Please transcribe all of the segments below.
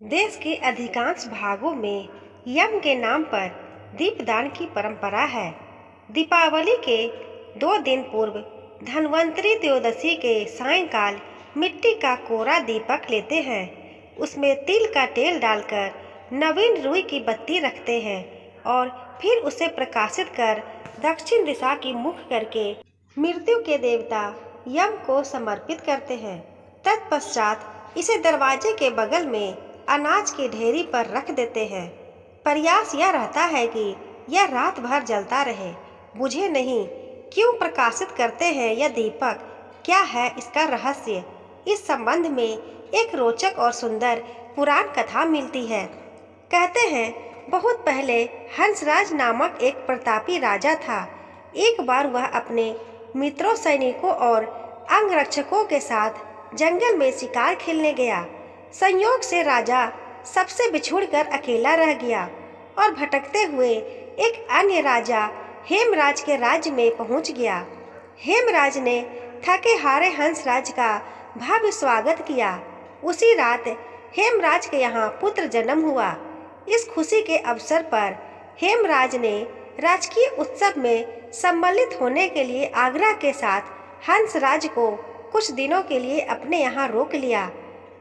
देश के अधिकांश भागों में यम के नाम पर दीपदान की परंपरा है। दीपावली के 2 दिन पूर्व धन्वंतरी त्रयोदशी के सायंकाल मिट्टी का कोरा दीपक लेते हैं। उसमें तिल का तेल डालकर नवीन रुई की बत्ती रखते हैं और फिर उसे प्रकाशित कर दक्षिण दिशा की मुख करके मृत्यु के देवता यम को समर्पित करते हैं। तत्पश्चात इसे दरवाजे के बगल में अनाज की ढेरी पर रख देते हैं। प्रयास यह रहता है कि यह रात भर जलता रहे, बुझे नहीं। क्यों प्रकाशित करते हैं यह दीपक, क्या है इसका रहस्य? इस संबंध में एक रोचक और सुंदर पुराण कथा मिलती है। कहते हैं बहुत पहले हंसराज नामक एक प्रतापी राजा था। एक बार वह अपने मित्रों, सैनिकों और अंगरक्षकों के साथ जंगल में शिकार खेलने गया। संयोग से राजा सबसे बिछुड़कर अकेला रह गया और भटकते हुए एक अन्य राजा हेमराज के राज्य में पहुंच गया। हेमराज ने थके हारे हंसराज का भव्य स्वागत किया। उसी रात हेमराज के यहाँ पुत्र जन्म हुआ। इस खुशी के अवसर पर हेमराज ने राजकीय उत्सव में सम्मिलित होने के लिए आग्रह के साथ हंसराज को कुछ दिनों के लिए अपने यहाँ रोक लिया।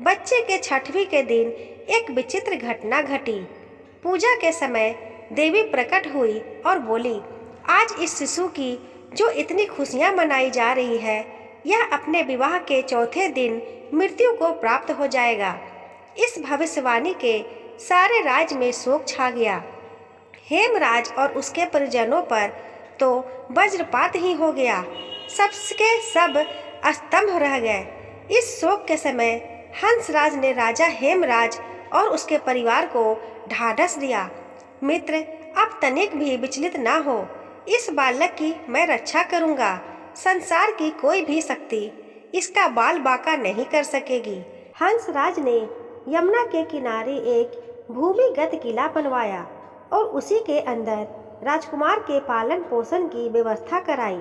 बच्चे के 6वीं के दिन एक विचित्र घटना घटी। पूजा के समय देवी प्रकट हुई और बोली, आज इस शिशु की जो इतनी खुशियां मनाई जा रही है, यह अपने विवाह के 4थे दिन मृत्यु को प्राप्त हो जाएगा। इस भविष्यवाणी के सारे राज्य में शोक छा गया। हेमराज और उसके परिजनों पर तो वज्रपात ही हो गया। सबके सब स्तंभ रह गए। इस शोक के समय हंसराज ने राजा हेमराज और उसके परिवार को ढाढ़स दिया, मित्र, अब तनिक भी विचलित ना हो। इस बालक की मैं रक्षा करूंगा। संसार की कोई भी शक्ति इसका बाल बांका नहीं कर सकेगी। हंसराज ने यमुना के किनारे एक भूमिगत किला बनवाया और उसी के अंदर राजकुमार के पालन पोषण की व्यवस्था कराई।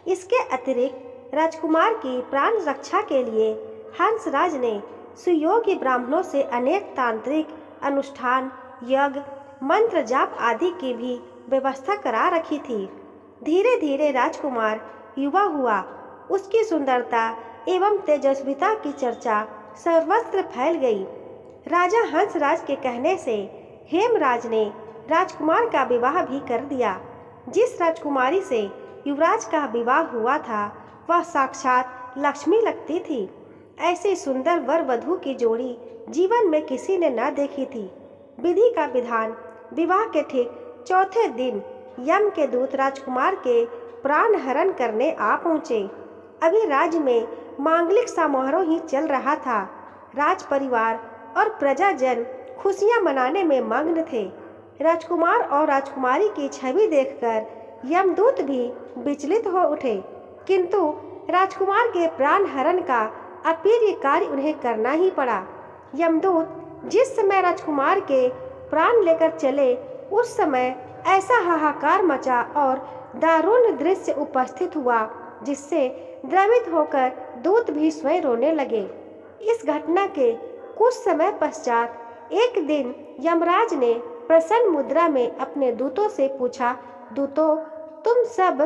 इसके अतिरिक्त राजकुमार की प्राण रक्षा के लिए हंसराज ने सुयोग्य ब्राह्मणों से अनेक तांत्रिक अनुष्ठान, यज्ञ, मंत्र जाप आदि की भी व्यवस्था करा रखी थी। धीरे धीरे राजकुमार युवा हुआ। उसकी सुंदरता एवं तेजस्विता की चर्चा सर्वत्र फैल गई। राजा हंसराज के कहने से हेमराज ने राजकुमार का विवाह भी कर दिया। जिस राजकुमारी से युवराज का विवाह हुआ था, वह साक्षात लक्ष्मी लगती थी। ऐसी सुंदर वर वधू की जोड़ी जीवन में किसी ने न देखी थी। विधि का विधान, विवाह के ठीक 4थे दिन यम के दूत राजकुमार के प्राण हरण करने आ पहुँचे। अभी राज्य में मांगलिक समारोह ही चल रहा था। राज परिवार और प्रजाजन खुशियां मनाने में मग्न थे। राजकुमार और राजकुमारी की छवि देखकर यमदूत भी विचलित हो उठे, किंतु राजकुमार के प्राण हरण का अप्रिय कार्य उन्हें करना ही पड़ा। यमदूत जिस समय राजकुमार के प्राण लेकर चले, उस समय ऐसा हाहाकार मचा और दारुण दृश्य उपस्थित हुआ, जिससे द्रवित होकर दूत भी स्वयं रोने लगे। इस घटना के कुछ समय पश्चात एक दिन यमराज ने प्रसन्न मुद्रा में अपने दूतों से पूछा, दूतों, तुम सब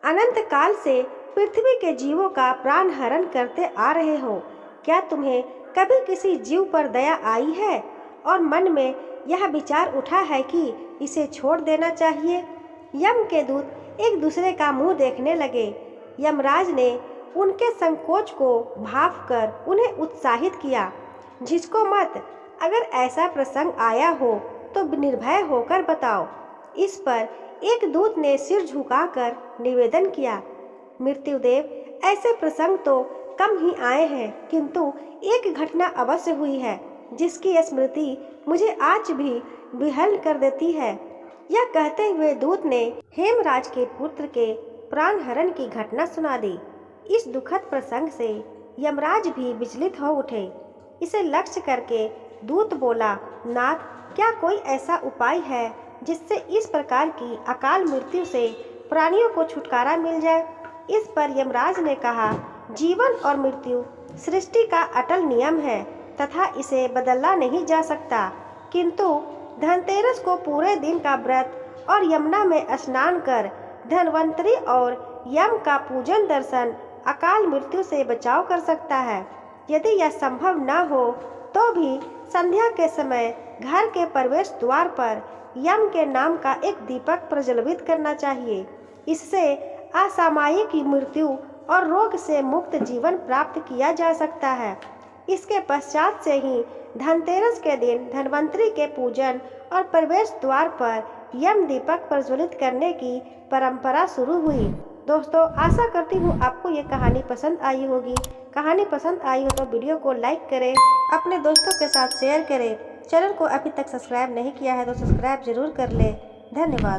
अनंत काल से पृथ्वी के जीवों का प्राण हरण करते आ रहे हो। क्या तुम्हें कभी किसी जीव पर दया आई है और मन में यह विचार उठा है कि इसे छोड़ देना चाहिए? यम के दूत एक दूसरे का मुंह देखने लगे। यमराज ने उनके संकोच को भांप कर उन्हें उत्साहित किया, झिझको मत, अगर ऐसा प्रसंग आया हो तो निर्भय होकर बताओ। इस पर एक दूत ने सिर झुकाकर निवेदन किया, मृत्युदेव, ऐसे प्रसंग तो कम ही आए हैं, किंतु एक घटना अवश्य हुई है जिसकी स्मृति मुझे आज भी विह्वल कर देती है। यह कहते हुए दूत ने हेमराज के पुत्र के प्राण हरण की घटना सुना दी। इस दुखद प्रसंग से यमराज भी विचलित हो उठे। इसे लक्ष्य करके दूत बोला, नाथ, क्या कोई ऐसा उपाय है जिससे इस प्रकार की अकाल मृत्यु से प्राणियों को छुटकारा मिल जाए? इस पर यमराज ने कहा, जीवन और मृत्यु सृष्टि का अटल नियम है तथा इसे बदला नहीं जा सकता। किंतु धनतेरस को पूरे दिन का व्रत और यमुना में स्नान कर धन्वंतरी और यम का पूजन दर्शन अकाल मृत्यु से बचाव कर सकता है। यदि यह संभव न हो तो भी संध्या के समय घर के प्रवेश द्वार पर यम के नाम का एक दीपक प्रज्वलित करना चाहिए। इससे असामयिक मृत्यु और रोग से मुक्त जीवन प्राप्त किया जा सकता है। इसके पश्चात से ही धनतेरस के दिन धन्वंतरी के पूजन और प्रवेश द्वार पर यम दीपक प्रज्वलित करने की परंपरा शुरू हुई। दोस्तों, आशा करती हूँ आपको ये कहानी पसंद आई होगी। कहानी पसंद आई हो तो वीडियो को लाइक करें, अपने दोस्तों के साथ शेयर करें। चैनल को अभी तक सब्सक्राइब नहीं किया है तो सब्सक्राइब जरूर कर लें। धन्यवाद।